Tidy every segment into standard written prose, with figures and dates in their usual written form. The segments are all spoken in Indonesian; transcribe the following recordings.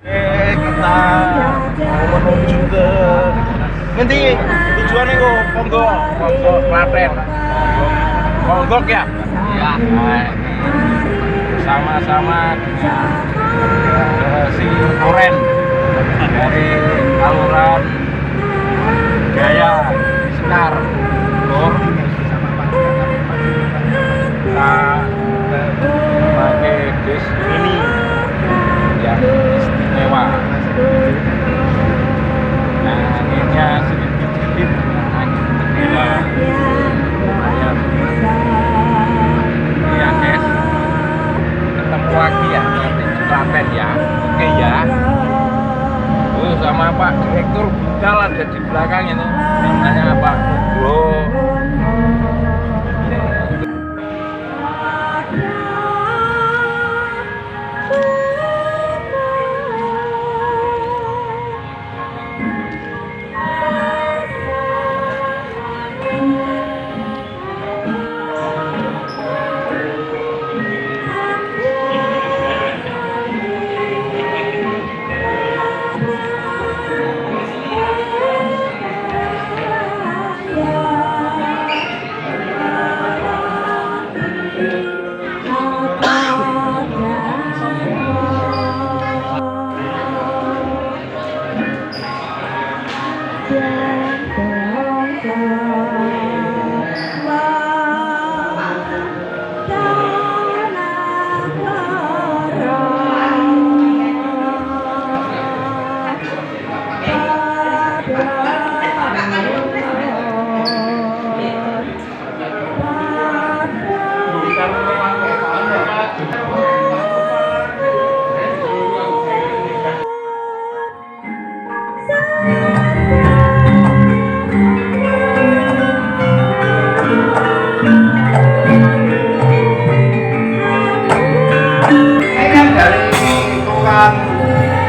Kita mau menuju ke nanti tujuannya kok Ponggok Klaten. Ponggok ya? Iya. Sama-sama si Oren dari Aluran Gaya Sekar Lor. Kita pakai bis ini yang istimewa. Nah, anginnya sedikit-sedikit angin jendela. Lumayan. Ini ya guys, ketemu lagi ya nanti di Klaten ya. Oke ya. Sama Pak Direktur Budal ada di belakang ini. Namanya Pak Nugroho.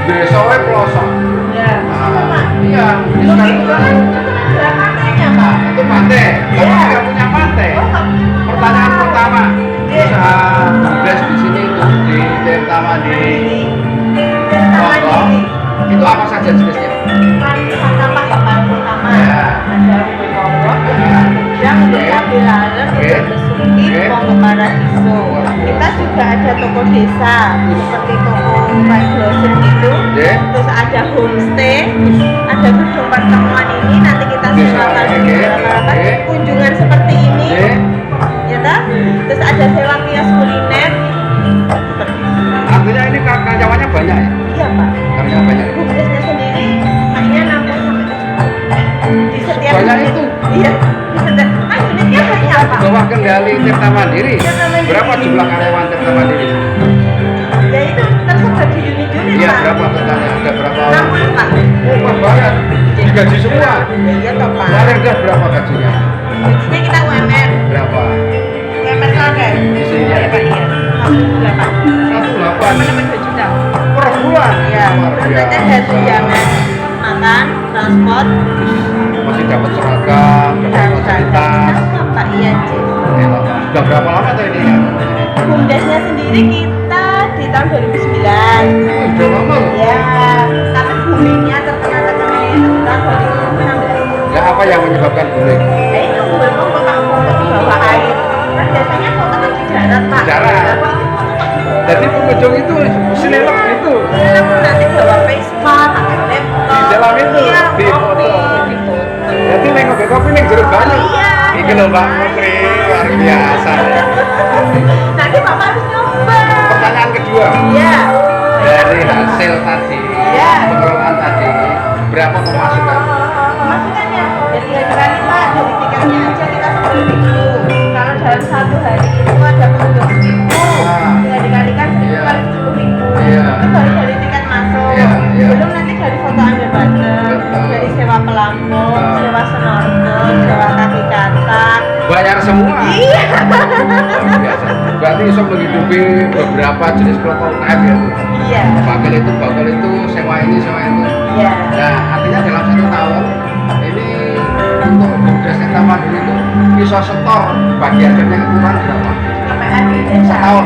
Besoknya pelosok. Ya. Iya. Pantainya Pak. Itu pantai. Kamu Iya. nggak punya pantai. Pertanyaan pertama. Usaha bumdes di sini itu di terutama di Ponggok. Itu apa saja jenisnya? Sampah pertama Ya. ada Ponggok, yang Desa Bilaler, Besuki, Ponggok Paradiso. Kita juga ada toko desa seperti toko Microsen gitu. Terus ada homestay, ada gedung pertemuan ini nanti kita sewakan kunjungan seperti ini. Ya tak? Terus ada sewa kios kuliner. Artinya ini karyawannya banyak ya? Iya Pak. Karyawannya banyak. Bumdesnya sendiri hanya 60 sampai 70. Di setiap Banyak unit. itu? Iya. Di setiap kan unitnya banyak Pak. Bawah kendali Tirta Mandiri. Tirta Mandiri. Berapa jumlah karyawan Tirta Mandiri? Ya itu tersebar di unit-unit Iya, Pak. berapa totalnya? Ada berapa orang? 60 Pak. Wah, banyak. Digaji semua. Ya iya toh Pak. Kemarin udah berapa gajinya? Gajinya kita UMR. Berapa? UMR Klaten. Di sini ya? Iya Pak iya. 1,8. 1,8 Menambah 2 juta. per bulan. Iya. Luar Terus nanti ada biasa. tunjangan makan, transport, Masih dapat seragam, dapat fasilitas. Pak iya Cik. Sudah berapa lama tuh ini ya? Bumdesnya sendiri kita di tahun 2009. Udah lama loh. Ya, tapi boomingnya terkenal itu di tahun 2016. Ya apa yang menyebabkan bullying? Ya itu belum Pak di bawah air. Kan biasanya foto kan di darat Pak. Di darat. Jadi pengunjung itu selelok gitu. Nanti bawa Vespa, pakai laptop. Di dalam itu, Iya, di foto. di foto. Jadi neng ngopi kopi neng jeruk banyak. Iya. Ini loh Mbak Putri, luar biasa ya. Nanti Bapak harus nyoba. Pertanyaan kedua. Iya. Dari hasil tadi, Iya. pengelolaan tadi, berapa pemasukan? Masukannya dari hari Pak, dari tiketnya aja kita 10.000. Kalau dalam satu hari itu ada pengunjung 1.000, tinggal dikalikan sekitar 10.000. Iya. Itu baru dari tiket masuk. Iya, iya. Belum nanti dari foto ambil bareng, dari sewa pelampung, sewa snorkel, sewa kaki katak. Bayar semua. Iya. Luar biasa. Berarti bisa menghidupi beberapa jenis kelompok UKM ya Bu? Iya. Bakal itu, sewa ini, sewa itu. Iya. Nah, artinya dalam 1 tahun ini untuk Bumdes Tirta Mandiri itu bisa setor bagi hasilnya kurang berapa? KPR di desa. Setahun.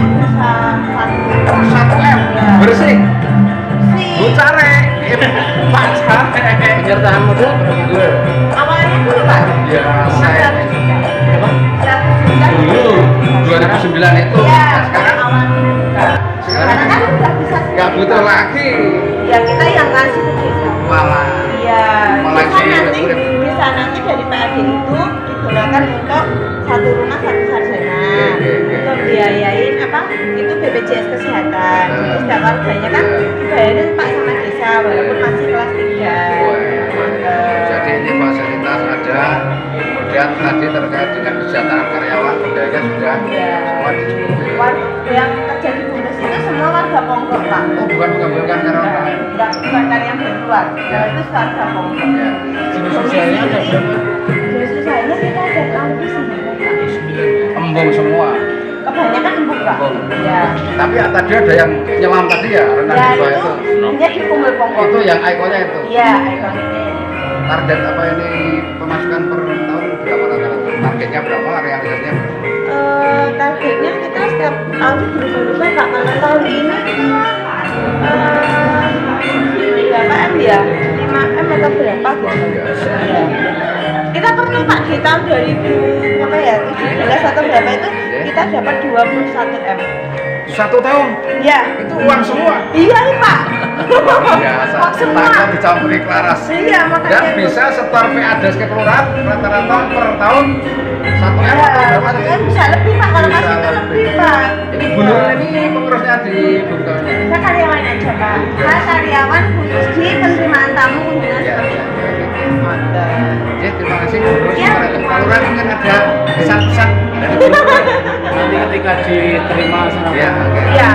Bisa 1 1 M Iya. bersih. sih. Bucare. Pacar. Penyertaan modal berapa? Awalnya dulu Pak. Ya, Saya saya Berapa? 1 dulu 2009 itu. Ya, Sekarang awalnya. sekarang Karena kan udah bisa nggak butuh lagi. Ya kita yang ngasih ke desa. Malah Iya, Malah bisa jadi nanti urip. bisa nanti dari PAD itu digunakan untuk satu rumah satu sarjana, untuk biayain apa itu BPJS kesehatan. Jadi setiap warganya kan dibayarin Pak sama desa walaupun masih kelas 3. jadi ini fasilitas ada, kemudian tadi terkait dengan kesejahteraan karyawan budaya sudah semua dicukupi. Warga yang kerja di Bumdes itu semua warga Ponggok Pak. Oh, bukan menggabungkan karyawan. Bukan karyawan dari luar, ya itu warga Ponggok. Ya. Jenis usianya ada berapa? Jenis usahanya kita ada tahun Pak. Embung semua. Kebanyakan embung Pak. Embung. Ya. Tapi tadi ada yang nyelam tadi ya, renang Ya di bawah itu itu. hanya di kumpul Ponggok. Itu yang ikonnya itu. Iya, ikonnya. Target apa ini pemasukan per tahun berapa rata-rata? Targetnya berapa? Realisasinya berapa? Targetnya kita setiap tahun itu berubah-ubah Pak. Kalau tahun ini berapa M ya? 5 M atau berapa gitu? Ya. Kita pernah Pak di tahun 2000 apa ya 17 atau berapa itu kita dapat 21 M. 1 tahun Ya. itu uang semua. Iya Pak. Biasa. Uang semua. Tangan dicampur ikhlas. Iya makanya. Dan bisa setor PADes ke kelurahan rata-rata per tahun 1 M atau berapa tadi? Kan bisa lebih Pak kalau Bisa masih itu lebih. lebih Pak. Ini Bunur ini pengurusnya di Bungkalnya. Saya karyawan aja Pak. Saya karyawan khusus di penerimaan tamu kunjungan Ya, seperti ya, itu. ya. Mantap. Oke, terima kasih. Terus Ya. kelurahan mungkin ada pesan-pesan dari Bunur. Nanti ketika diterima sama Ya, oke. Ya.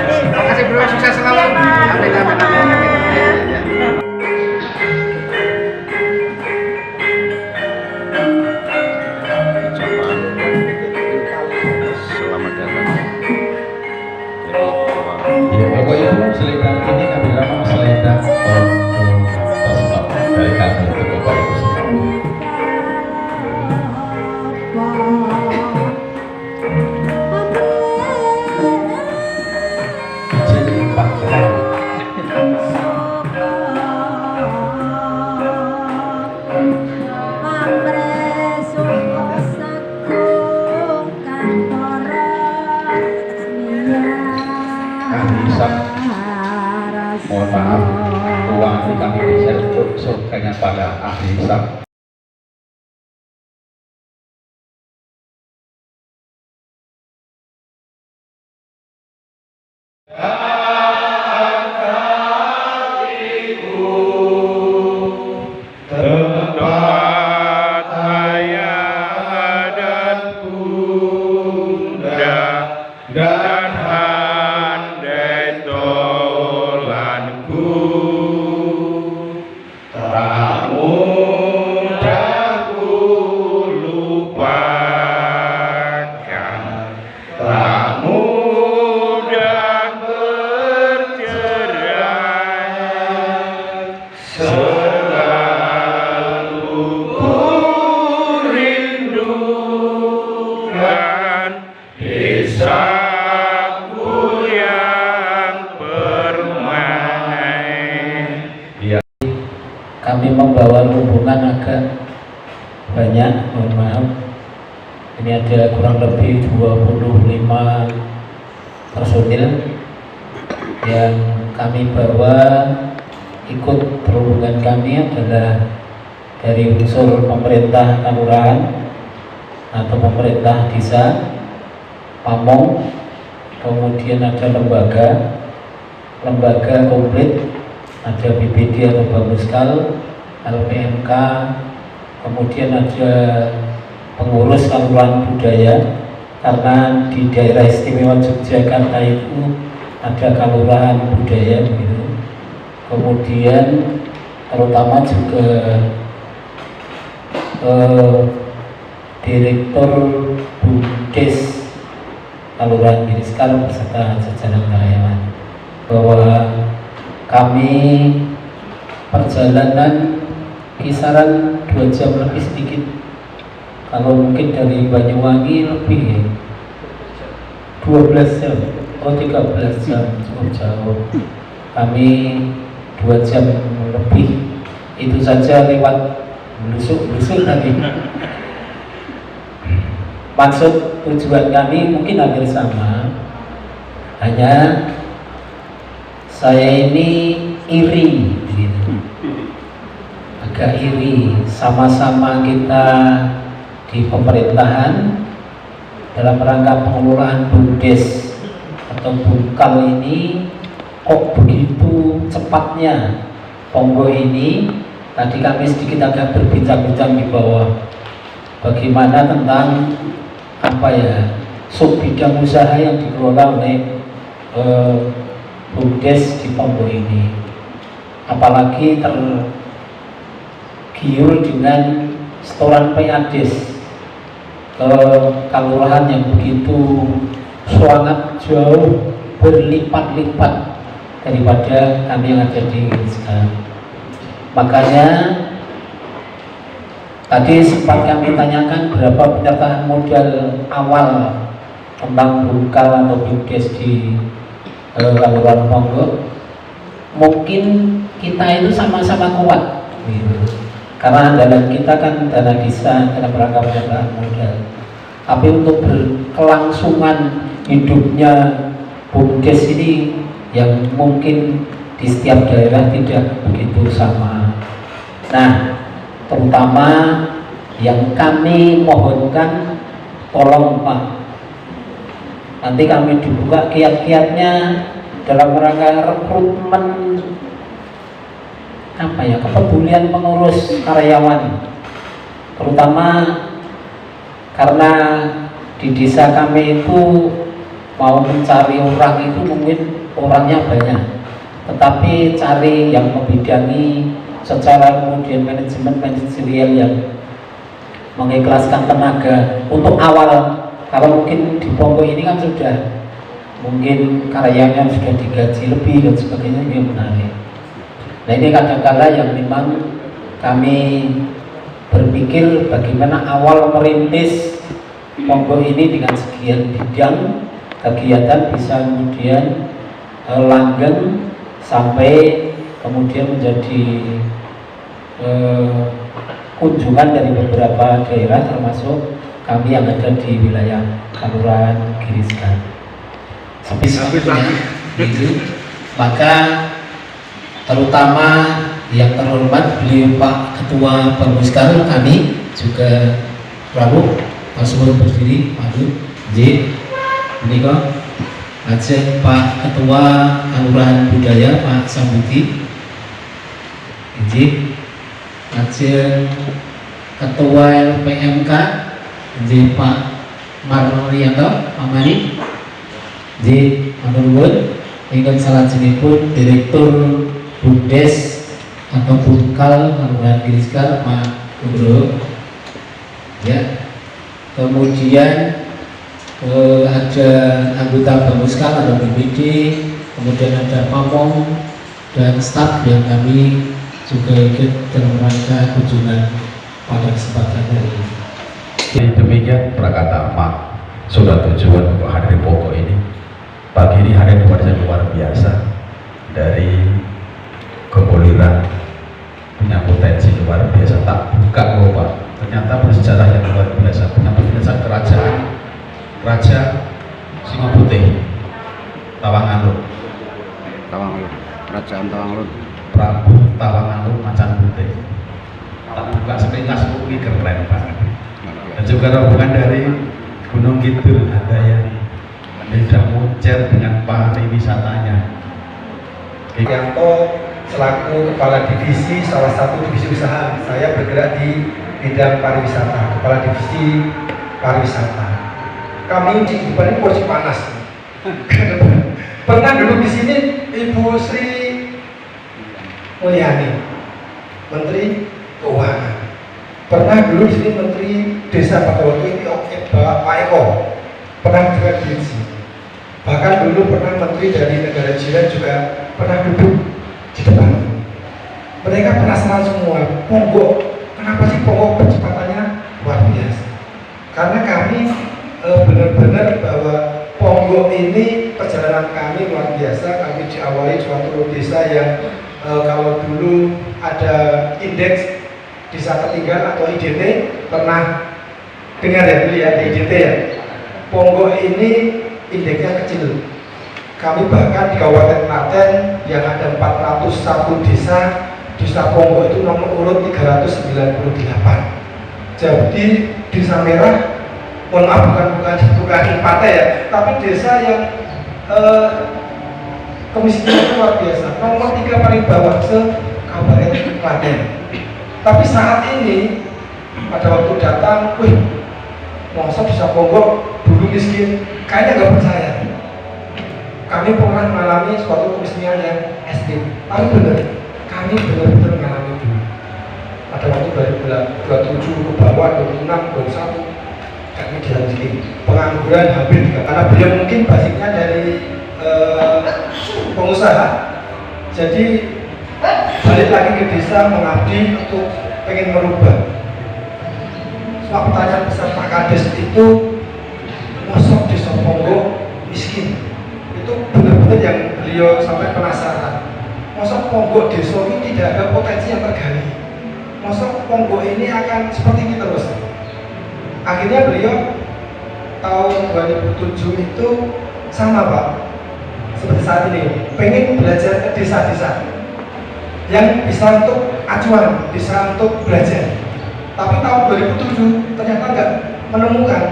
Terima kasih bro, sukses selalu. Iya, Pak. Amin, amin, amin, amin. Ya, ya. Selamat datang. Bapak Ibu, selendang ini kami nama selendang personal dari kami untuk Bapak Ibu sekalian. Jadi Pak Keren. Kami bisa mohon maaf uang ini kami bisa untuk surganya pada ahli hisab. Tempat ayah dan bunda dan handai tolanku tak mudah ku lupakan, tak mudah bercerai. Selalu ku rindukan desaku yang permai. kami membawa rombongan agak banyak, mohon maaf. Ini ada kurang lebih 25 personil yang kami bawa. Ikut rombongan kami adalah dari unsur pemerintah kelurahan atau pemerintah desa, pamong, kemudian ada lembaga komplit, ada BPD atau Bamuskal, LPMK, kemudian ada pengurus kelurahan budaya, karena di daerah istimewa Yogyakarta itu ada kelurahan budaya begitu. Kemudian terutama juga Direktur Bumdes Kelurahan Giriskal beserta jajaran karyawan, bahwa kami perjalanan kisaran 2 jam lebih sedikit. Kalau mungkin dari Banyuwangi lebih ya, 12 jam, 13 jam, cukup jauh. kami 2 jam lebih itu saja lewat blusuk tadi. Maksud tujuan kami mungkin hampir sama, hanya saya ini iri gitu. Agak iri, sama-sama kita di pemerintahan dalam rangka pengelolaan BUMDes atau Bungkal ini kok begitu cepatnya Ponggo ini. Tadi kami sedikit agak berbincang-bincang di bawah bagaimana tentang sub bidang usaha yang dikelola oleh BUMDes di Ponggo ini, apalagi tergiur dengan setoran PADes ke kelurahan yang begitu sangat jauh berlipat-lipat daripada kami yang ada di sekarang. Makanya tadi sempat kami tanyakan berapa penyertaan modal awal tentang Bungkal atau BUMDes di Kelurahan Ponggo. Mungkin kita itu sama-sama kuat gitu. Karena andalan kita kan dana desa dalam rangka penyertaan modal. Tapi untuk berkelangsungan hidupnya BUMDes ini yang mungkin di setiap daerah tidak begitu sama. Nah, terutama yang kami mohonkan, tolong Pak, nanti kami dibuka kiat-kiatnya dalam rangka rekrutmen kepedulian pengurus karyawan, terutama karena di desa kami itu mau mencari orang itu mungkin orangnya banyak, tetapi cari yang membidangi secara kemudian manajemen manajerial yang mengikhlaskan tenaga untuk awal. Kalau mungkin di Ponggo ini kan sudah mungkin karyanya sudah digaji lebih dan sebagainya, ini menarik. Nah ini kadang-kala yang memang kami berpikir bagaimana awal merintis Ponggo ini dengan sekian bidang kegiatan bisa kemudian langgeng sampai kemudian menjadi kunjungan dari beberapa daerah termasuk kami yang ada di wilayah Kelurahan Giriskan. Itu maka terutama yang terhormat beliau Pak Ketua Bamuskar, kami juga Prabu Pasuruan berdiri maju ini kok aja Pak Ketua Kelurahan Budaya Pak Sambuti izin aja Ketua LPMK izin Pak Marlianto Amani izin menurut ingin salah jenipun Direktur BUMDes atau Bungkal Kelurahan Giriskan Pak Gubernur ya. Kemudian ada anggota Bamuskal, ada BPD, kemudian ada Pamong dan staf yang kami juga ikut dalam rangka kunjungan pada kesempatan hari ini. Jadi demikian perkataan Pak sudah tujuan untuk hadir pokok ini. Pagi ini hari luar biasa dari kemuliaan punya potensi luar biasa, tak buka loh Pak. Ternyata bersejarah yang luar biasa, punya penjelasan kerajaan Raja Singo Putih Tawanganlut, Kerajaan Tawanganlut, Prabu Tawanganlut Macan Putih. Tak buka sepintas bumi keren Pak. Dan juga rombongan dari Gunung Kidul ada yang tidak muncer dengan pariwisatanya. Yanto selaku Kepala Divisi salah satu divisi usaha, saya bergerak di bidang pariwisata, Kepala Divisi Pariwisata. Kami di depan ini kursi panas. Pernah duduk di sini Ibu Sri Mulyani, Menteri Keuangan. Pernah dulu di sini Menteri Desa pada waktu ini Pak Eko. Pernah juga di sini. Bahkan dulu pernah Menteri dari negara jiran juga pernah duduk di depan. Mereka penasaran semua, Ponggo, kenapa sih Ponggo percepatannya luar biasa? Karena kami benar-benar bahwa Ponggo ini perjalanan kami luar biasa. Kami diawali suatu desa yang kalau dulu ada indeks desa tertinggal atau IDT, pernah dengar ya dulu ya, IDT ya. Ponggok ini indeksnya kecil. Kami bahkan di Kabupaten Klaten yang ada 401 desa, desa Ponggok itu nomor urut 398. Jadi desa merah, mohon maaf bukan partai ya, tapi desa yang kemiskinan luar biasa, nomor 3 paling bawah se Kabupaten Klaten. Tapi saat ini pada waktu datang, wih, masa desa Ponggok dulu miskin, kayaknya nggak percaya. Kami pernah mengalami suatu kemiskinan yang ekstrim, tapi benar, kami benar-benar mengalami dulu. Pada waktu 2027 ke bawah, 26, 21, kami dilanjutin pengangguran hampir juga, karena beliau mungkin basicnya dari pengusaha. Jadi balik lagi ke desa mengabdi untuk pengen merubah. Soal pertanyaan besar Pak Kades itu, mosok desa Ponggok miskin, itu benar-benar yang beliau sampai penasaran. Mosok Ponggok desa ini tidak ada potensi yang tergali. Mosok Ponggok ini akan seperti ini terus. Akhirnya beliau tahun 2007 itu sama Pak, seperti saat ini, pengen belajar ke desa-desa yang bisa untuk acuan, bisa untuk belajar. Tapi tahun 2007 ternyata nggak menemukan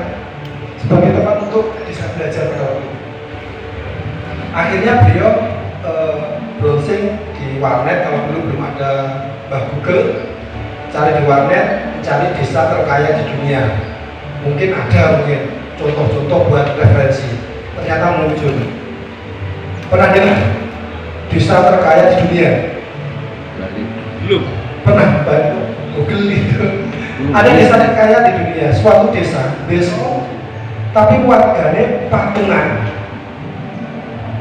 sebagai tempat untuk bisa belajar pada waktu itu. Akhirnya beliau browsing di warnet, kalau dulu belum ada Mbah Google, cari di warnet, mencari desa terkaya di dunia. Mungkin ada contoh-contoh buat referensi. Ternyata muncul. Pernah dengar desa terkaya di dunia? Belum. Pernah bantu Google itu. Ada desa terkaya di dunia, suatu desa, besok, tapi warganya patungan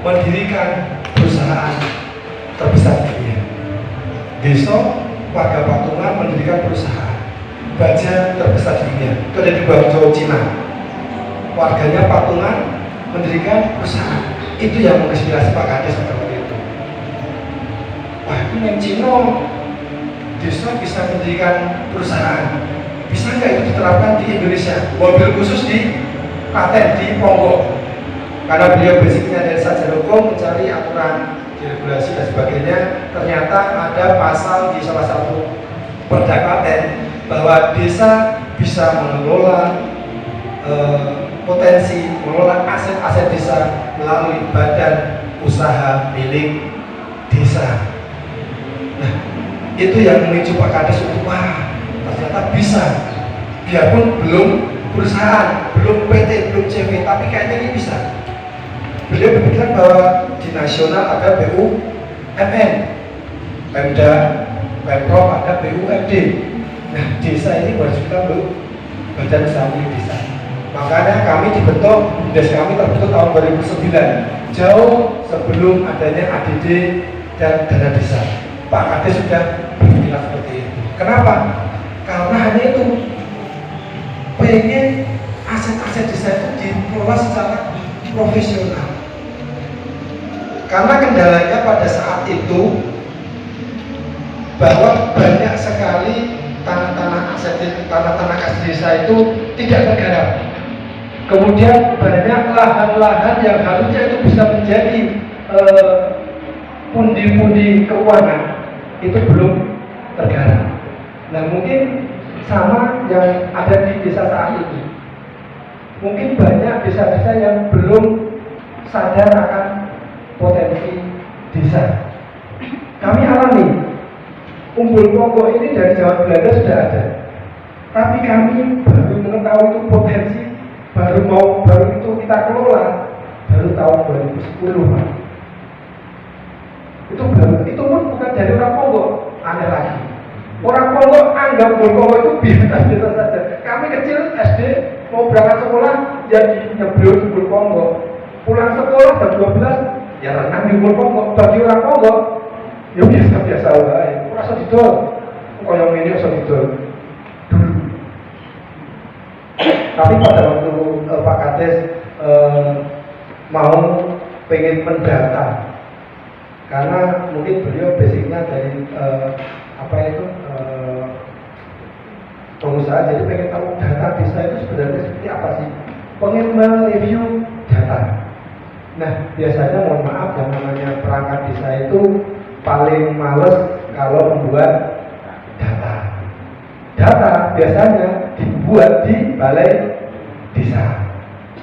mendirikan perusahaan terbesar di dunia. Besok warga patungan mendirikan perusahaan baja terbesar di dunia. Itu ada di Guangzhou, Cina. Warganya patungan mendirikan perusahaan. Itu yang menginspirasi Pak Kades pada waktu itu. Wah, itu yang Cina desa bisa mendirikan perusahaan. Bisa nggak itu diterapkan di Indonesia? Mobil khusus di Klaten, di Ponggok. Karena beliau basicnya dari sarjana hukum, mencari aturan, diregulasi dan sebagainya. Ternyata ada pasal di salah satu Perda Klaten bahwa desa bisa mengelola potensi, mengelola aset-aset desa melalui badan usaha milik desa. Nah, itu yang memicu Pak Kades untuk wah, ternyata bisa. Biarpun belum perusahaan, belum PT, belum CV, tapi kayaknya ini bisa. Beliau berpikiran bahwa di nasional ada BUMN, Pemda, Pemprov ada BUMD. Nah, desa ini wajibkan badan usaha milik desa. Makanya kami dibentuk, desa kami terbentuk tahun 2009, jauh sebelum adanya ADD dan dana desa. Pak Kades sudah berpikiran seperti itu. Kenapa? Karena hanya itu, pengen aset-aset desa itu dikelola secara profesional. Karena kendalanya pada saat itu bahwa banyak sekali tanah-tanah aset desa itu tidak tergarap. Kemudian banyak lahan-lahan yang harusnya itu bisa menjadi pundi-pundi keuangan itu belum tergarap. Nah, mungkin sama yang ada di desa saat ini. Mungkin banyak desa-desa yang belum sadar akan potensi desa. Kami alami, Umbul Ponggok ini dari zaman Belanda sudah ada. Tapi kami baru mengetahui itu potensi, baru itu kita kelola baru tahun 2010. Pak. Itu pun bukan dari orang Ponggok, aneh lagi. Orang Ponggok anggap Ponggok itu biasa saja. Kami kecil SD mau berangkat sekolah jadi nyebrol di Ponggok. Pulang sekolah jam 12 ya renang di Ponggok. Bagi orang Ponggok ya biasa-biasa wae. Ora usah didol. Koyo ngene usah didol. Dulu. Tapi pada waktu Pak Kades mau pengen mendata, karena mungkin beliau basicnya dari pengusaha, jadi pengen tahu data desa itu sebenarnya seperti apa sih, pengen mereview data. Nah biasanya mohon maaf yang namanya perangkat desa itu paling males kalau membuat data biasanya dibuat di balai desa.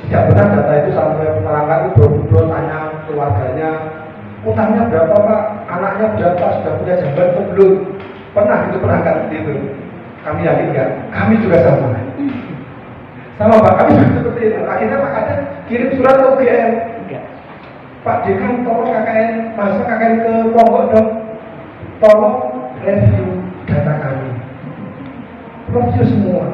Tidak pernah data itu sampai perangkat itu bro tanya keluarganya, utangnya berapa pak, anaknya berapa, sudah punya jamban atau belum. Pernah itu perangkat itu. Kami yakin enggak? Kami juga sama pak, kami juga seperti itu. Akhirnya Pak Kades kirim surat ke UGM, Pak Dekan tolong KKN, masa KKN ke Lombok dong, tolong review data kami, review semua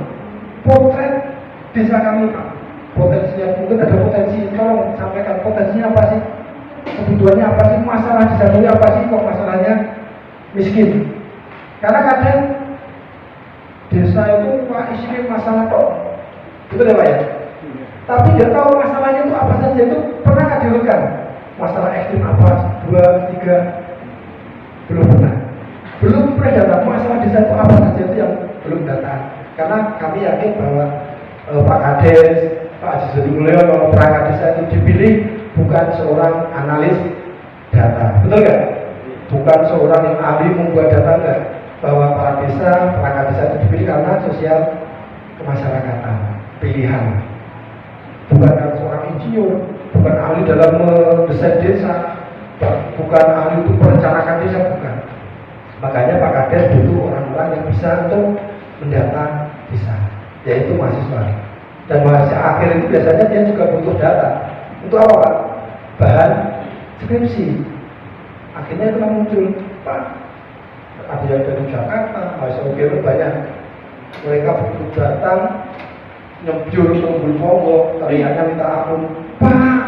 potret desa kami Pak, potensinya, mungkin ada potensi, tolong sampaikan potensinya apa sih, kebutuhannya apa sih, masalah di sana apa sih, kok masalahnya miskin. Karena kadang desa itu Pak isinya masalah kok, betul ya Pak ya? Tapi dia tahu masalahnya itu apa saja, itu pernah nggak diurutkan? Masalah ekstrim apa, 2, 3, belum pernah. Belum pernah data masalah desa itu apa saja, itu yang belum data. Karena kami yakin bahwa Pak Kades, Pak Haji Sudi Mulyono, perangkat desa itu dipilih bukan seorang analis data, betul nggak? Bukan seorang yang ahli membuat data, enggak. Bahwa para desa, perangkat desa itu dipilih karena sosial kemasyarakatan, pilihan. Bukan karena seorang insinyur, bukan ahli dalam mendesain desa, bukan ahli untuk merencanakan desa, bukan. Makanya Pak Kades butuh orang-orang yang bisa untuk mendata desa, yaitu mahasiswa. Dan mahasiswa akhir itu biasanya dia juga butuh data. Untuk apa Pak? Bahan skripsi. Akhirnya itu muncul, Pak, ada yang dari Jakarta, mahasiswa UGM banyak. Mereka butuh datang, nyebur, nunggu Ponggok, teriaknya minta ampun, Pak,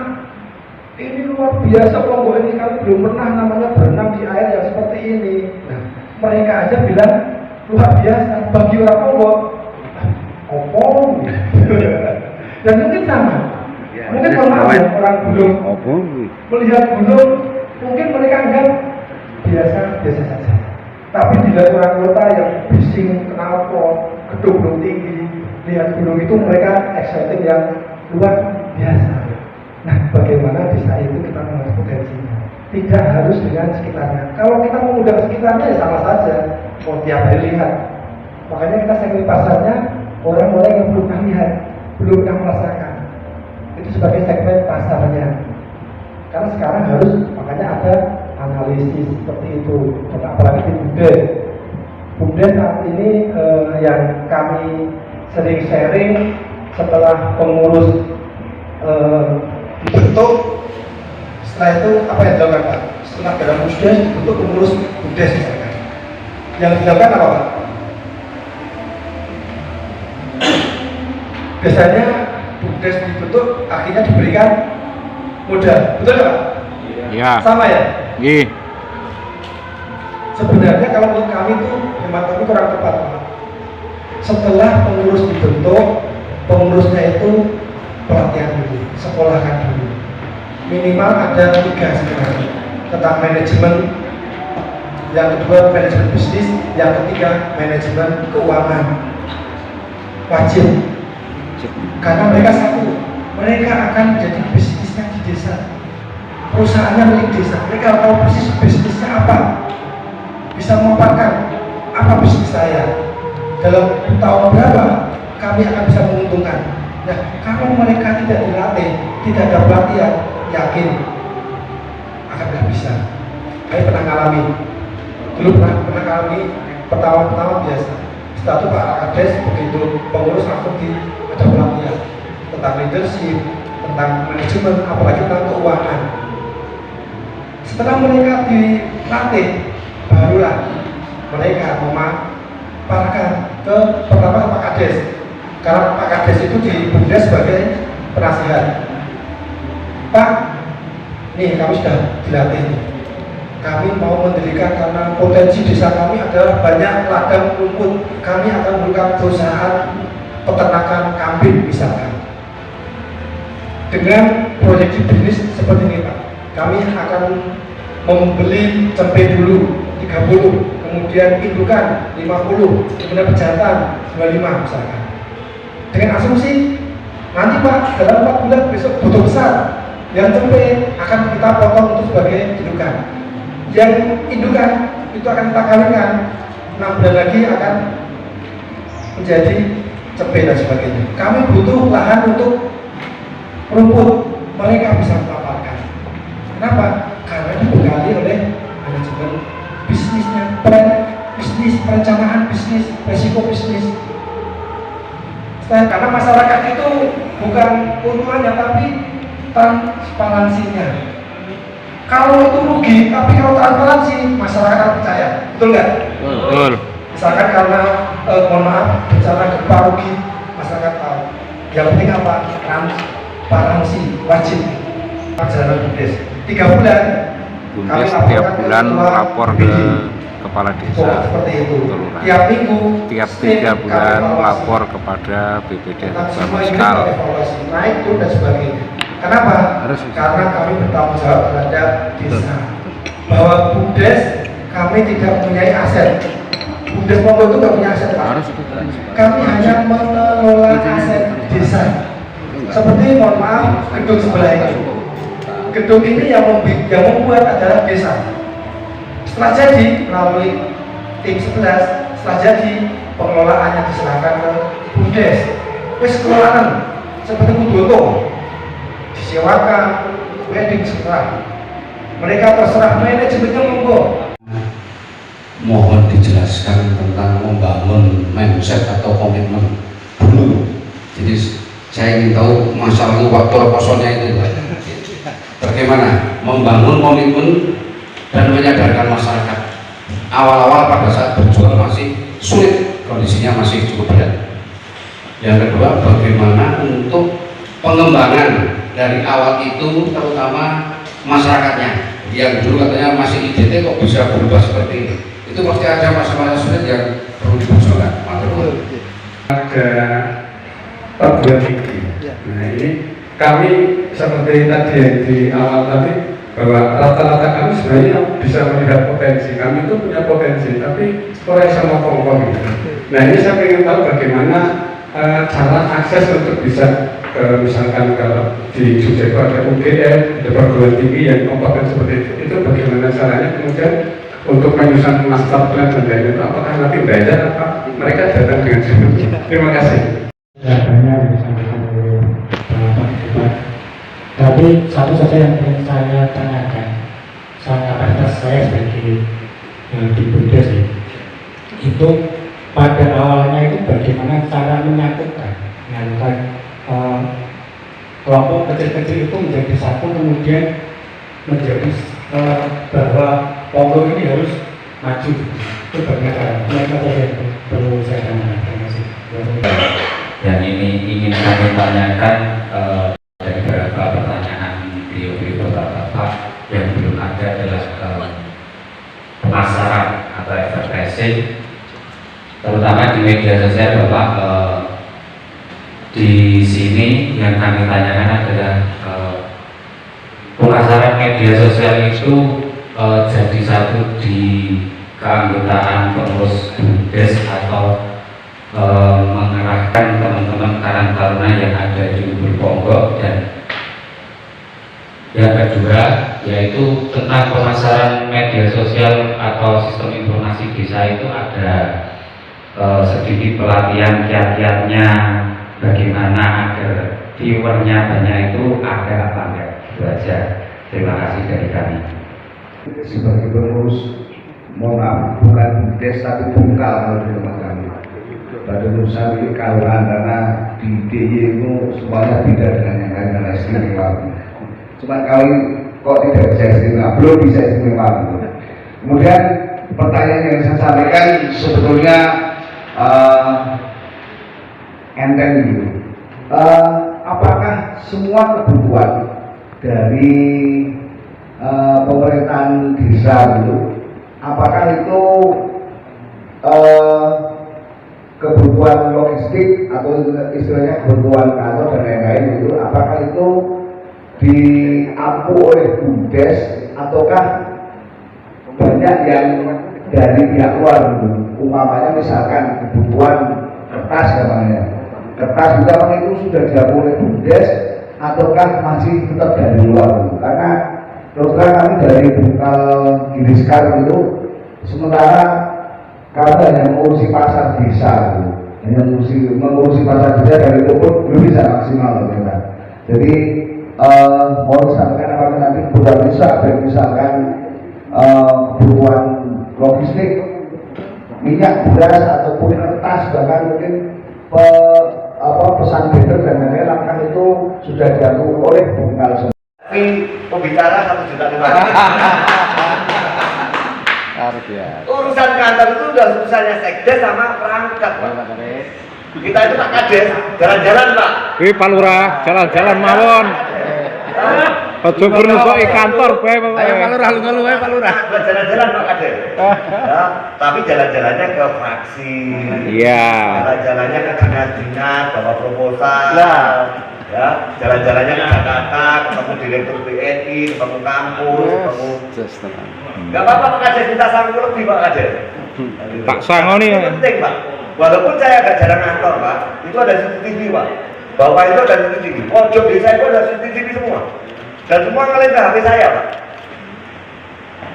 ini luar biasa Ponggok ini, kami belum pernah namanya berenang di air yang seperti ini. Nah, mereka aja bilang luar biasa bagi orang Ponggok. Opong, dan mungkin sama. Mungkin kalau orang belum melihat gunung, mungkin mereka anggap biasa saja. Tapi dilihat orang kota yang bising, knalpot, gedung tinggi, lihat gunung itu mereka excited yang luar biasa. Nah, bagaimana desa itu kita mengenai potensinya? Tidak harus dengan sekitarnya. Kalau kita mengundang sekitarnya ya sama saja, mau tiap hari lihat. Makanya kita segmen pasarnya orang-orang yang belum pernah lihat, belum pernah merasakan. Itu sebagai segmen pasarnya. Karena sekarang harus, makanya ada analisis seperti itu. Dan apalagi di BUMDes. BUMDes saat ini yang kami sering sharing setelah pengurus dibentuk, setelah itu apa yang dilakukan Pak? Setelah dalam BUMDes dibentuk pengurus BUMDes misalkan. Yang dilakukan apa Pak? Biasanya BUMDes dibentuk akhirnya diberikan modal, betul ya Pak? Iya. Sama ya? Iya. Sebenarnya kalau menurut kami itu hemat kami kurang tepat Pak. Setelah pengurus dibentuk, pengurusnya itu pelatihan dulu, sekolahkan dulu. Minimal ada 3 sebenarnya tentang manajemen, yang kedua manajemen bisnis, yang ketiga manajemen keuangan. Wajib. Karena mereka satu, mereka akan jadi bisnisnya di desa, perusahaannya milik desa. Mereka tahu persis bisnisnya apa, bisa memaparkan apa bisnis saya, dalam tahun berapa kami akan bisa menguntungkan. Nah, kalau mereka tidak dilatih, tidak ada pelatihan, yakin akan nggak bisa. Saya pernah ngalami, dulu pernah ngalami pertama biasa. Setelah itu Pak Kades begitu pengurus langsung ada pelatihan tentang leadership, tentang manajemen, apalagi tentang keuangan. Setelah mereka dilatih, barulah mereka memaparkan ke pertama Pak Kades. Karena Pak Kades itu di BUMDes sebagai penasihat. Pak, nih kami sudah dilatih nih. Kami mau mendirikan karena potensi desa kami adalah banyak ladang rumput. Kami akan membuka perusahaan peternakan kambing misalkan. Dengan proyeksi bisnis seperti ini Pak, kami akan membeli cempe dulu 30, kemudian indukan 50, kemudian pejantan 25 misalkan. Dengan asumsi nanti Pak dalam 4 bulan besok butuh besar, yang cempe akan kita potong untuk sebagai indukan, yang indukan itu akan kita kawinkan 6 bulan lagi akan menjadi cempe dan sebagainya. Kami butuh lahan untuk rumput, mereka bisa melaporkan. Kenapa? Karena dibekali oleh manajemen bisnisnya, bisnis, perencanaan bisnis, resiko bisnis. Karena masyarakat itu bukan keuntungannya tapi transparansinya. Kalau itu rugi, tapi kalau transparansi masyarakat percaya, betul nggak? Betul. Misalkan karena mohon maaf bencana gempa rugi, masyarakat tahu. Yang penting apa? Transparansi wajib. Perjalanan BUMDes 3 bulan. BUMDes tiap bulan lapor ke kepala desa, seperti itu. kelurahan. Tiap minggu, Tiap 3 bulan lapor kepada BPD atau Bamskal. Naik turun dan sebagainya. Kenapa? Karena kami bertanggung jawab terhadap desa. Bahwa BUMDes kami tidak mempunyai aset. BUMDes Ponggok itu nggak punya aset. Kami hanya mengelola aset desa. Seperti mohon maaf gedung sebelah ini. Gedung ini yang membuat adalah desa. Setelah jadi melalui tim 11, setelah jadi pengelolaannya diserahkan ke BUMDes. Wis kelolaan seperti Kudoto disewakan, wedding setelah mereka terserah manajemennya monggo. Mohon dijelaskan tentang membangun mindset atau komitmen dulu. Jadi saya ingin tahu masalah waktu kosongnya itu bagaimana membangun komitmen dan menyadarkan masyarakat. Awal-awal pada saat berjuang masih sulit, kondisinya masih cukup berat. Yang kedua, bagaimana untuk pengembangan dari awal itu, terutama masyarakatnya yang dulu katanya masih IDT kok bisa berubah seperti ini. Itu pasti ada masa-masa sulit yang perlu diperjuangkan. Ada perguruan tinggi. Nah ini kami seperti tadi yang di awal tadi, bahwa rata-rata kami sebenarnya bisa melihat potensi. Kami itu punya potensi, tapi kurang sama kongkong. Nah ini saya ingin tahu bagaimana cara akses untuk bisa misalkan kalau di Jogja ada UGM, ada perguruan tinggi yang kompeten seperti itu bagaimana caranya kemudian untuk menyusun master plan dan lain-lain itu apakah nanti belajar apa mereka datang dengan sendiri. Terima kasih. Banyak yang disampaikan oleh Bapak Debat. Tapi satu saja yang ingin saya tanyakan, kapasitas saya sebagai di BUMDes itu pada awalnya itu bagaimana cara menyatukan kelompok kecil-kecil itu menjadi satu, kemudian menjadi bahwa Ponggok ini harus maju. Itu bagaimana? Mereka saja perlu saya tanyakan. Terima kasih. Dan ini ingin kami tanyakan dari beberapa pertanyaan beliau-beliau Bapak yang belum ada adalah pemasaran atau advertising, terutama di media sosial. Bapak di sini yang kami tanyakan adalah pemasaran media sosial itu jadi satu di keanggotaan pengurus BUMDes atau mengerahkan teman-teman Karang Taruna yang ada di Ponggok. Dan yang kedua yaitu tentang pemasaran media sosial atau sistem informasi desa itu ada sedikit pelatihan kiat-kiatnya bagaimana agar viewernya banyak itu ada apa enggak, itu aja. Terima kasih dari kami. Sebagai pengurus, mohon maaf, bukan BUMDes tapi bungkal kalau di tempat kami. Pada urusan ini kawan karena di DIY itu semuanya beda dengan yang lain karena istimewa. Cuma kali kok tidak bisa istimewa, belum bisa istimewa. Kemudian pertanyaan yang saya sampaikan sebetulnya enteng dulu. Apakah semua kebutuhan dari pemerintahan desa dulu, apakah itu kebutuhan logistik atau istilahnya kebutuhan kantor dan lain-lain itu, apakah itu diampu oleh BUMDes ataukah banyak yang dari pihak luar gitu. Umpamanya misalkan kebutuhan kertas namanya, kertas memang itu sudah diatur oleh BUMDes ataukah masih tetap dari luar gitu. Karena terus terang kami dari Bungkal Giriskar itu sementara kami hanya mengurusi pasar desa gitu. Hanya mengurusi pasar desa dan itu pun belum bisa maksimal gitu, kan. Jadi mau disampaikan apa nanti kebutuhan desa dan misalkan kebutuhan logistik minyak, beras ataupun kertas bahkan mungkin pesan banner dan lain-lain langkah itu sudah diatur oleh Bungkal. Tapi pembicara 1.500.000. Urusan kantor itu udah urusannya sekdes sama perangkat, Pak. Kita itu tak kades, jalan-jalan, Pak. Wih, Pak Lurah, jalan-jalan mawon. Ojo bernusoki kantor bae, Pak. Ayo Pak Lurah, lu wae Pak Lurah. Jalan-jalan, Pak Kades. Ya, tapi jalan-jalannya ke fraksi. Iya. Jalan-jalannya ke dinas-dinas, bawa proposal. Ya, jalan-jalannya ke Jakarta, ketemu direktur BNI, ketemu kampus, ketemu. Gak apa-apa Pak Kades, minta sangu lebih Pak Kades. Tak sangoni. Ini penting Pak. Walaupun saya agak jarang kantor Pak, itu ada CCTV Pak. Bawah itu ada CCTV, pojok desa itu ada CCTV semua. Dan semua ngelihat HP saya Pak.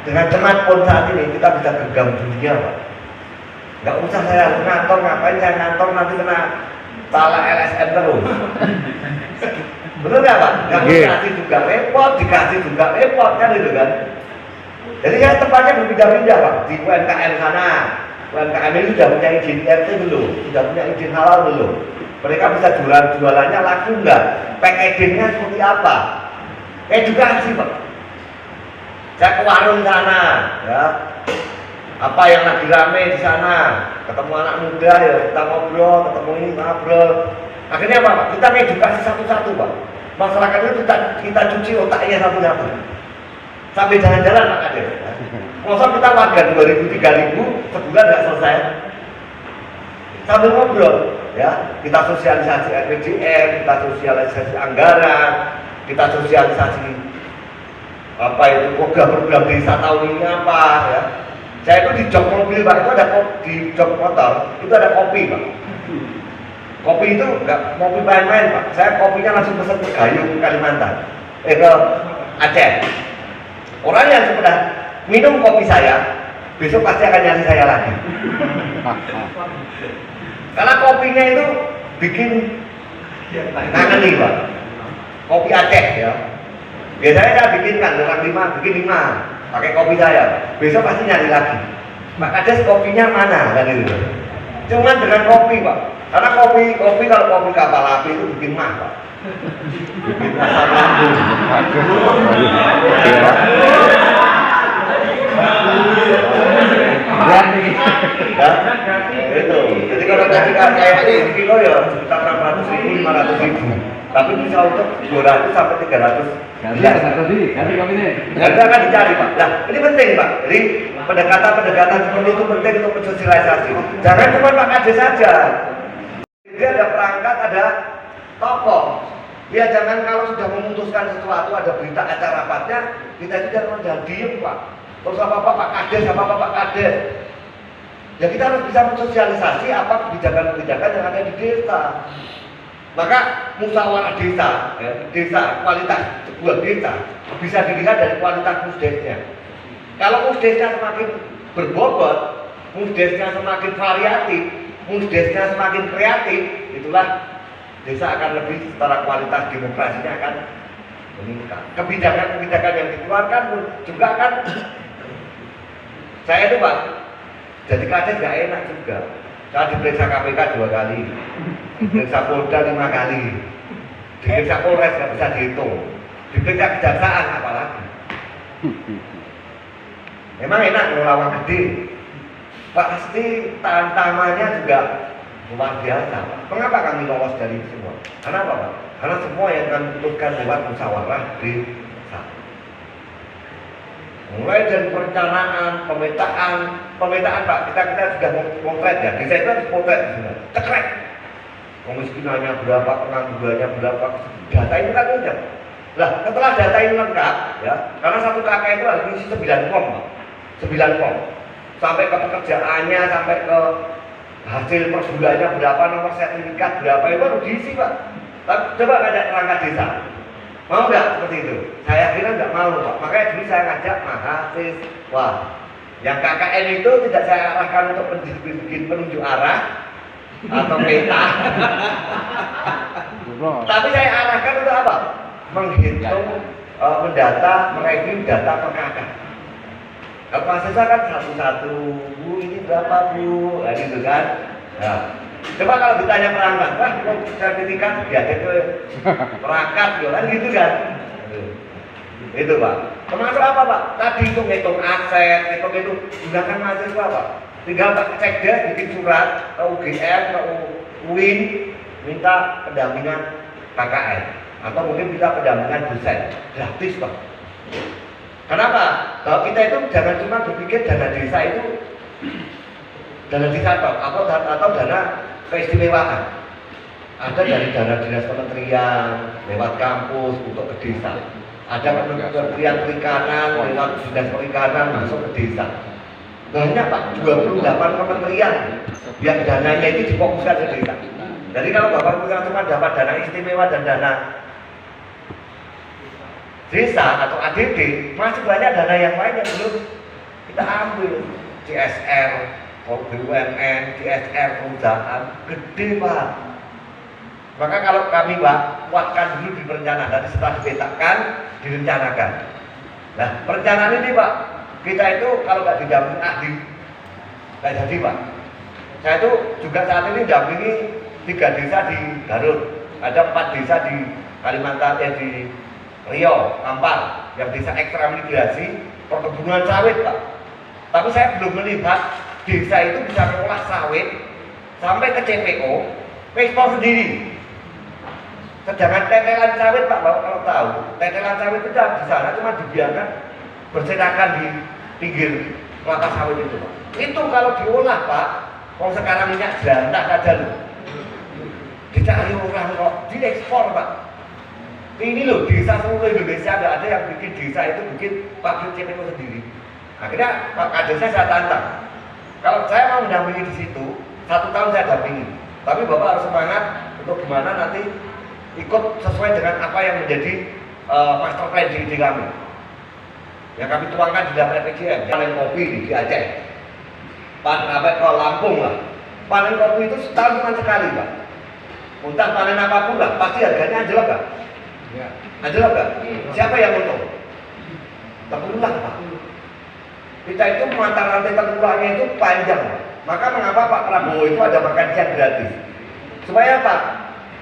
Dengan smartphone saat ini kita bisa genggam dunia Pak. Gak usah saya ngantor, ngapain saya ngantor nanti kena salah LSM terus. Betul nggak Pak? Gak dikasih juga repot, dikasih juga repot kan itu kan. Jadi saya tempatnya berpindah-pindah Pak, di UMKM sana. UMKM ini sudah punya izin RT belum? Sudah punya izin halal belum? Mereka bisa jualannya laku nggak? Packagingnya seperti apa? Edukasi Pak. Saya ke warung sana, ya. Apa yang lagi rame di sana? Ketemu anak muda ya, kita ngobrol, ketemu ini ngobrol. Akhirnya apa Pak? Kita edukasi satu-satu Pak. Masyarakat itu kita cuci otaknya satu-satu. Sampai jalan-jalan Pak Kades. Masa kita warga 2.000, 3.000 sebulan nggak selesai. Sambil ngobrol, ya kita sosialisasi RPJM, kita sosialisasi anggaran, kita sosialisasi apa itu program-program desa tahun ini apa ya. Saya itu di jok mobil Pak, itu ada di jok motor, itu ada kopi Pak. Kopi itu nggak kopi main-main Pak. Saya kopinya langsung pesen ke Gayung Kalimantan, ke Aceh. Orang yang sudah minum kopi saya, besok pasti akan nyari saya lagi. Karena kopinya itu bikin ngangeni Pak. Kopi Aceh ya. Biasanya saya bikinkan orang 5, bikin 5 pakai kopi saya. Besok pasti nyari lagi. Pak Kades kopinya mana kan itu? Cuman dengan kopi Pak. Karena kopi kalau kopi kapal api itu bikin mah Pak. Bikin asam lambung. Ya, itu. Jadi kalau tadi kayak ini kilo ya sekitar 600.000, 500.000. Tapi bisa untuk 200 sampai 300. Harga akan dicari Pak. Nah, ini penting Pak. Jadi pendekatan seperti itu penting untuk mensosialisasi. Jangan cuma Pak Kades saja. Jadi ada perangkat, ada tokoh. Ya jangan kalau sudah memutuskan sesuatu ada berita acara rapatnya kita itu jangan diem Pak. Terus apa Pak Kades, apa Pak Kades. Ya kita harus bisa mensosialisasi apa kebijakan-kebijakan yang ada di desa. Maka musyawarah desa, desa kualitas sebuah desa bisa dilihat dari kualitas musdesnya. Kalau musdesnya semakin berbobot, musdesnya semakin variatif, musdesnya semakin kreatif, itulah desa akan lebih secara kualitas demokrasinya akan meningkat. Kebijakan-kebijakan yang dikeluarkan pun juga akan. Saya itu Pak, jadi Kades nggak enak juga. Saya diperiksa KPK 2 kali, diperiksa Polda 5 kali, diperiksa Polres nggak bisa dihitung, diperiksa kejaksaan apalagi. Memang enak ngelola uang gede, pasti tantangannya juga luar biasa. Mengapa kami lolos dari itu semua? Karena apa Pak? Karena semua yang kami putuskan lewat musyawarah desa. Mulai dari perencanaan, pemetaan Pak, kita sudah potret ya, desa itu harus potret sebenarnya, cekrek kemiskinannya berapa, penganggurannya berapa, data ini kan udah. Nah setelah data ini lengkap ya, karena satu kakak itu harus isi 9 form Pak, 9 pom. Sampai ke pekerjaannya, sampai ke hasil per bulannya berapa, nomor sertifikat berapa, itu harus diisi Pak. Tapi coba ngajak perangkat desa, mau nggak seperti itu? Saya kira nggak mau Pak. Makanya dulu saya ngajak mahasiswa. Yang KKN itu tidak saya arahkan untuk bikin penunjuk arah atau peta. Tapi saya arahkan untuk apa? Menghitung, mendata, mereview data per kakak. Kalau mahasiswa kan satu-satu, Bu ini berapa Bu? Nah, gitu kan. Nah, coba kalau ditanya perangkat, wah kok sertifikat diajak ke perangkat, kan gitu kan. Itu Pak. Termasuk apa Pak? Tadi itu ngitung aset, itu gunakan mahasiswa Pak. Tinggal Pak cekdes bikin surat ke UGM, ke UIN, minta pendampingan KKN atau mungkin minta pendampingan dosen, gratis Pak. Kenapa? Kalau kita itu jangan cuma berpikir dana desa itu dana desa atau dana keistimewaan. Ada dari dana dinas kementerian lewat kampus untuk ke desa. Ada kementerian perikanan lewat dinas perikanan masuk ke desa. Banyak Pak, 28 kementerian yang dananya itu difokuskan ke desa. Jadi kalau Bapak cuma dapat dana istimewa dan dana desa atau ADD, masih banyak dana yang lain yang belum kita ambil. CSR, BUMN, CSR, perusahaan, gede Pak. Maka kalau kami Pak, kuatkan dulu di perencanaan, nanti setelah dipetakan, direncanakan. Nah, perencanaan ini Pak, kita itu kalau nggak didampingi ahli, nggak jadi Pak. Saya itu juga saat ini dampingi 3 desa di Garut, ada 4 desa di Kalimantan, di Riau, Kampar, yang desa ekstra migrasi, perkebunan sawit Pak. Tapi saya belum melihat desa itu bisa mengolah sawit sampai ke CPO, ekspor sendiri. Sedangkan tetelan sawit Pak, kalau tahu, tetelan sawit itu di sana cuma dibiarkan berserakan di pinggir kelapa sawit itu Pak. Itu kalau diolah Pak, kalau sekarang minyak jelantah saja loh, dicari orang kok, diekspor Pak. Ini loh, desa seluruh Indonesia nggak ada yang bikin desa itu bikin pabrik CPO sendiri. Akhirnya Pak Kades saya tantang, kalau saya mau mendampingi di situ, 1 tahun saya dampingi. Tapi Bapak harus semangat untuk gimana nanti ikut sesuai dengan apa yang menjadi master plan di kami. Yang kami tuangkan di dalam RPJM, panen kopi di Aceh, sampai ke Lampung lah. Panen kopi itu setahun cuma sekali Pak. Entah panen apapun lah, pasti harganya anjlok Pak. Ya. Anjlok Pak. Siapa yang untung? Tengkulak Pak. Kita itu mata rantai tengkulaknya itu panjang Pak. Maka mengapa Pak Prabowo itu ada makan siang gratis? Supaya Pak,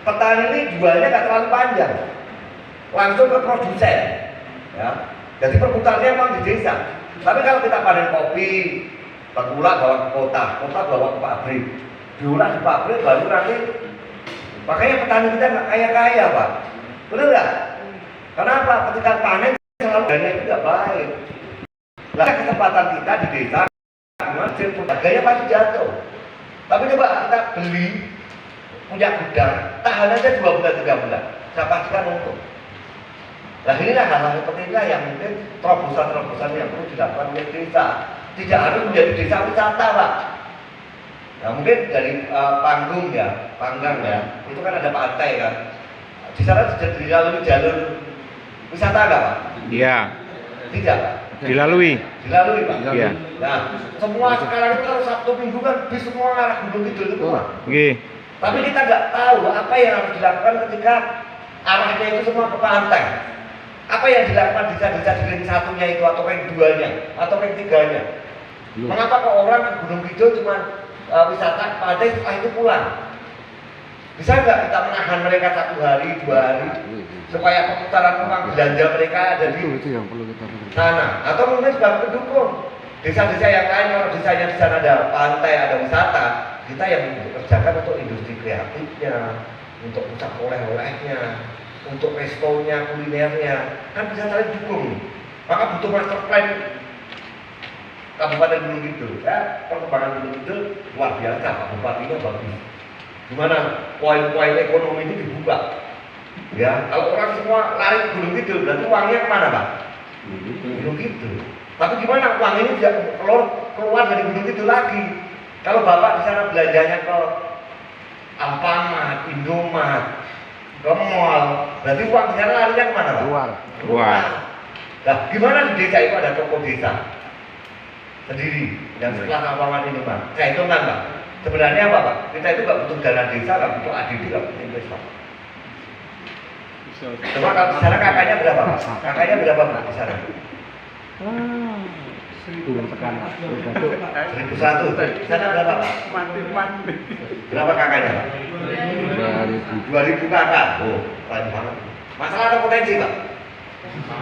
petani ini jualnya nggak terlalu panjang, langsung ke produsen. Ya. Jadi perputarannya memang di desa. Tapi kalau kita panen kopi, tengkulak bawa ke kota bawa ke pabrik, diolah di pabrik baru nanti. Makanya petani kita nggak kaya-kaya Pak. Benar nggak? Kenapa? Ketika panen selalu dana itu nggak baik. Nah, kesempatan kita di desa, harganya pasti jatuh. Tapi coba kita beli, punya gudang, tahan aja 2 bulan 3 bulan, saya pastikan untung. Nah inilah hal-hal seperti inilah yang mungkin terobosan-terobosan yang perlu dilakukan oleh desa. Tidak harus menjadi desa wisata Pak. Nah mungkin dari Panggung ya, Panggang ya, itu kan ada pantai kan. Di sana dilalui jalur wisata nggak Pak? Iya. Tidak Pak? Dilalui Pak? Iya. Nah semua sekarang itu kalau Sabtu Minggu kan bis semua arah Gunung Kidul semua. Oke. Tapi kita nggak tahu apa yang harus dilakukan ketika arahnya itu semua ke pantai. Apa yang dilakukan desa-desa di ring satunya itu atau ring 2-nya atau ring 3-nya? Mengapa kok orang ke Gunung Kidul cuma wisata pantai setelah itu pulang? Bisa nggak kita menahan mereka 1 hari, 2 hari supaya perputaran uang belanja mereka ada di sana? Atau mungkin sebagai pendukung desa-desa yang lain, kalau desanya di sana ada pantai, ada wisata, kita yang mengerjakan untuk industri kreatifnya, untuk pusat oleh-olehnya, untuk restonya, kulinernya, kan bisa saling dukung. Maka butuh master plan Kabupaten Gunung Kidul. Ya, perkembangan Gunung Kidul luar biasa, Pak Bupatinya bagus. Gimana poin-poin ekonomi itu dibuka. Ya, kalau orang semua lari ke Gunung Kidul, berarti uangnya kemana Pak? Gunung Kidul. Tapi gimana uang ini tidak keluar dari Gunung Kidul lagi? Kalau bapak di sana belanjanya ke Alfamart, Indomaret, ke mall, berarti uang di sana larinya kemana pak? Keluar. Nah, gimana di desa itu ada toko desa sendiri yang setelah Alfamart ini pak? Saya hitungkan pak. Sebenarnya apa pak? Kita itu nggak butuh dana desa, nggak butuh ADD, nggak butuh investor. Coba kalau di sana kakaknya berapa pak? Kakaknya berapa pak di sana? 1.100. Di sana berapa pak? Berapa kakaknya pak? 2.000 kakak. Oh, banyak banget. Masalah atau potensi pak?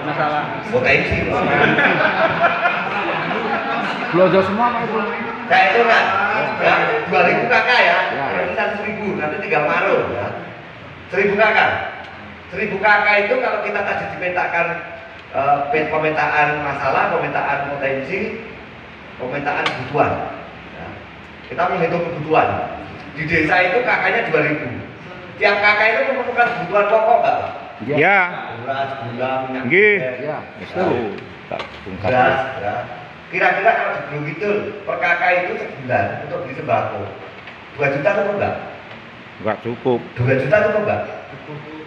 Masalah. Potensi. Belanja semua Pak itu. Saya itu kan, ya, 2.000 kakak ya, perebutan 1.000, nanti tinggal maruh ya. 1.000 kakak. 1.000 kakak itu kalau kita tadi dipetakan pemetaan masalah, pemetaan potensi, pemetaan kebutuhan. Ya. Kita menghitung kebutuhan. Di desa itu kakaknya 2.000. Tiap kakak itu memerlukan kebutuhan pokok nggak? Ya. Beras, gula, minyak Nggih. goreng, Ya. beras, ya. Kira-kira kalau di Gunung Kidul per kakak itu sebulan untuk beli sembako 2 juta cukup nggak? Enggak cukup. 2 juta cukup nggak?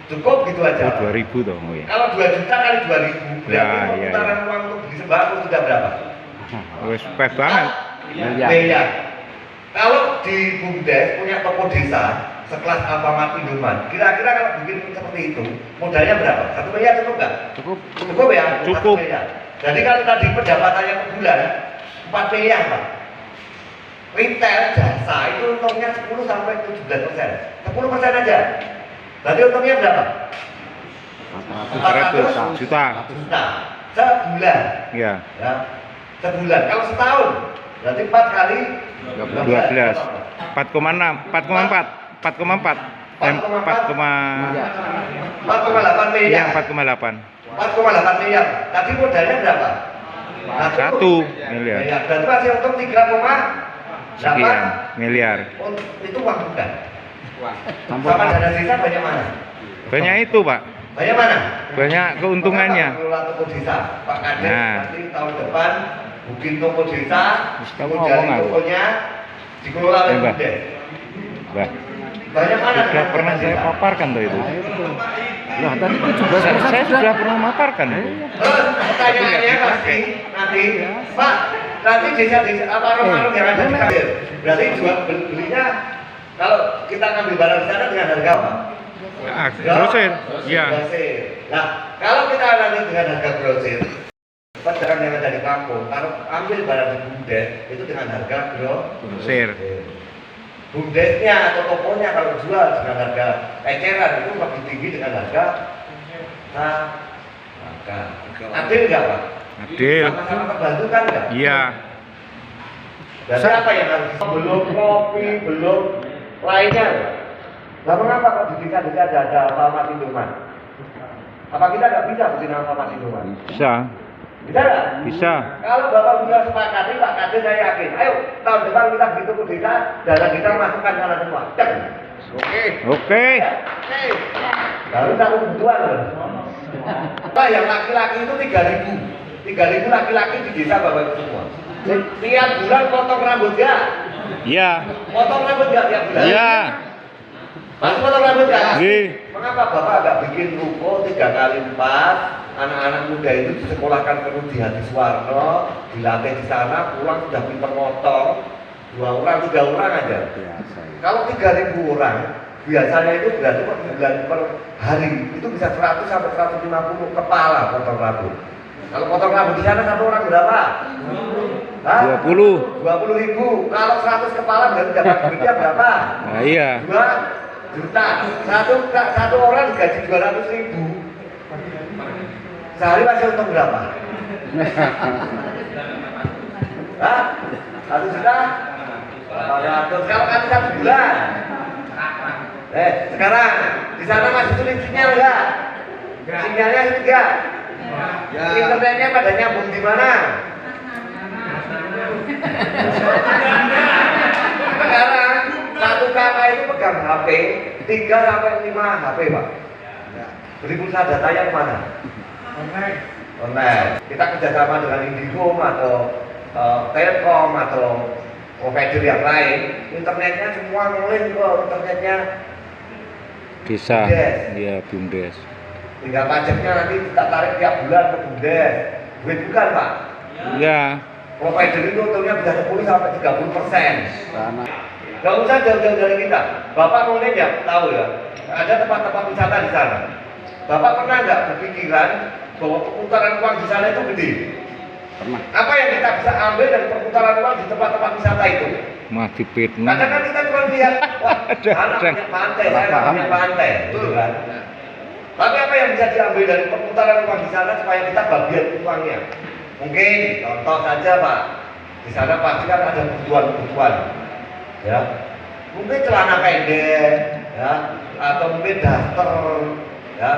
Cukup gitu aja. Oh, 2.000 dong. Oh, ya. Kalau 2 juta kali 2.000 berarti Ya, pemutaran uang untuk beli sembako sudah berapa? Wes peh banget. Miliar. Kalau di BUMDes punya toko desa sekelas Alfamart, Indomaret, kira-kira kalau bikin seperti itu modalnya berapa? 1 miliar cukup nggak? Cukup. Cukup ya? 1 Cukup. miliar. Jadi kalau tadi pendapatannya per bulan 4 miliar pak. Retail jasa itu untungnya 10 sampai 17%. 10% aja. Berarti untungnya berapa? 400 juta. Sebulan. Ya. Ya. Sebulan. Kalau setahun berarti 4 kali 12. 4,6, 4,4, 4,4. 4,8 miliar. Iya, 4,8. 4,8 miliar. Tadi modalnya berapa? 1 miliar. Ya, berarti masih untung 3,8 Sekian miliar. itu uang bukan. Sama dana desa banyak mana? Banyak itu, Pak. Banyak mana? Banyak keuntungannya. Maka Pak Pengelola toko desa, Pak Kades Nah. nanti tahun depan bikin toko desa, Kamu kemudian ngomong aku. tokonya dikelola oleh Mbak. BUMDes. Bah, Banyak mana? sudah dana pernah desa? saya paparkan tuh itu. Lah, tadi itu juga saya sudah pernah paparkan itu. Terus pertanyaannya pasti nanti, Pak, nanti desa-desa apa warung-warung yang ada di Kadir, berarti jual belinya kalau kita ngambil barang di sana dengan harga apa? Ah, grosir. Iya. Grosir. Nah, kalau kita nanti dengan harga grosir, pedagang yang ada di kampung, kalau ambil barang di BUMDes itu dengan harga Grosir. BUMDesnya atau tokonya kalau jual dengan harga eceran itu lebih tinggi dengan harga harga. Adil nggak Pak? Adil. Sama-sama terbantu kan nggak? Iya. Berarti apa yang harus belum kopi, belum lainnya? Nah, mengapa kok di desa-desa ada Alfamart, Indomaret? Apa kita nggak bisa bikin Alfamart, Indomaret? Bisa. Bisa nggak? Bisa. Kalau Bapak bisa sepakati, Pak Kades saya yakin. Ayo, tahun depan kita begitu ke desa, dana kita masukkan sana semua. Cek. Oke. Oke. Oke. Baru satu kebutuhan loh. Pak, yang laki-laki itu 3.000. 3.000 laki-laki di desa Bapak itu semua. Tiap bulan potong rambut ya? Iya. Potong rambut nggak tiap bulan? Iya. Mas potong rambut nggak? Nggih. Mengapa Bapak nggak bikin ruko 3x4? Anak-anak muda itu disekolahkan ke Rudi Hadi Suwarno, dilatih di sana, pulang sudah pinter motong, 2 orang, 3 orang aja. Kalau 3.000 orang, biasanya itu berarti per bulan per hari itu bisa 100 sampai 150 kepala potong rambut. Kalau potong rambut di sana satu orang berapa? Hah? 20. 20.000. Kalau 100 kepala berarti dapat duitnya berapa? Nah, iya. 2 juta. Satu orang gaji 200.000. Sehari masih untung berapa? Hah? 1 juta? 800. Kalau kali 1 bulan. Sekarang di sana masih sulit sinyal enggak? Sinyalnya enggak? Ya. Internetnya pada nyambung di mana? Sekarang satu kakak itu pegang HP 3 sampai 5 HP Pak. Beri pulsa datanya kemana? online. Kita kerjasama dengan Indihome atau Telkom atau provider yang lain, internetnya semua ngelink ke internetnya Desa, BUMDes. iya BUMDes. Tinggal pajaknya nanti kita tarik tiap bulan ke BUMDes. Duit bukan Pak? Iya. Provider itu untungnya bisa 10 sampai 30%. Gak usah jauh-jauh dari kita. Bapak mungkin ya tahu ya, ada tempat-tempat wisata di sana. Bapak pernah nggak berpikiran bahwa perputaran uang di sana itu gede? Pernah. Apa yang kita bisa ambil dari perputaran uang di tempat-tempat wisata itu? Mah dipitnah. Kadang kan kita cuma lihat, wah, anak punya pantai, saya nggak punya pantai, betul kan? Tapi apa yang bisa diambil dari perputaran uang di sana supaya kita bagian uangnya? Mungkin contoh saja Pak, di sana pasti kan ada kebutuhan-kebutuhan, ya. Mungkin celana pendek, ya, atau mungkin daster, ya.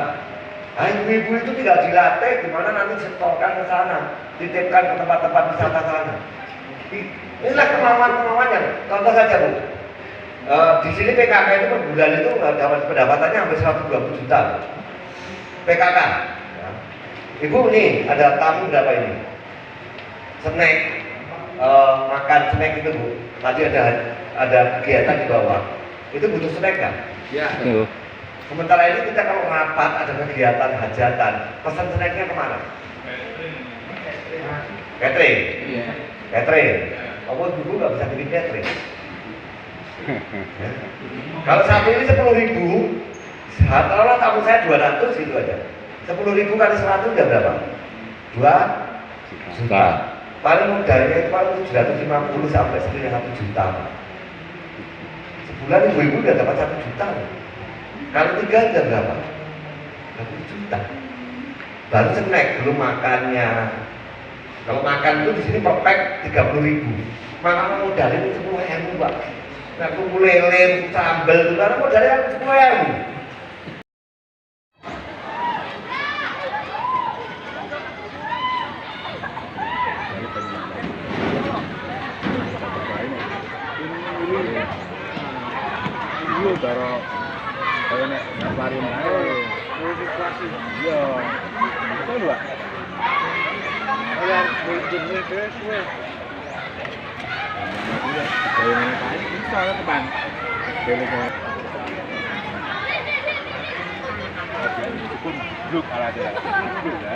Nah, ibu-ibu itu tidak dilatih gimana nanti setorkan ke sana, titipkan ke tempat-tempat wisata sana. Inilah kemauan-kemauan yang contoh saja Bu. Di sini PKK itu per bulan itu dapat pendapatannya hampir 120 juta. PKK. Ya. Ibu nih ada tamu berapa ini? Snack, makan snack itu Bu. Tadi ada kegiatan di bawah. Itu butuh snack kan? Ya. Sementara ini kita kalau rapat ada kegiatan hajatan, pesan snacknya kemana? Catering. Iya. Catering. Kamu dulu nggak bisa bikin catering. Kalau satu ini 10.000, kalau tamu saya 200 gitu aja. 10.000 kali 100 udah berapa? 2 juta. Paling modalnya itu paling 750 sampai 1 juta. Sebulan ibu-ibu udah dapat 1 juta. Kali 3 udah berapa? 1 juta. Baru snack, belum makannya. Kalau makan itu di sini per pack 30.000. Maka modalnya itu 10.000 Pak. Nah, tunggu lele, sambal itu karena modalnya 10.000. Iya, cara kayak nek ngaparin ae. Iya. Betul, Pak. Yang jenis wes. Bisa teman. Look ala dia. Oke.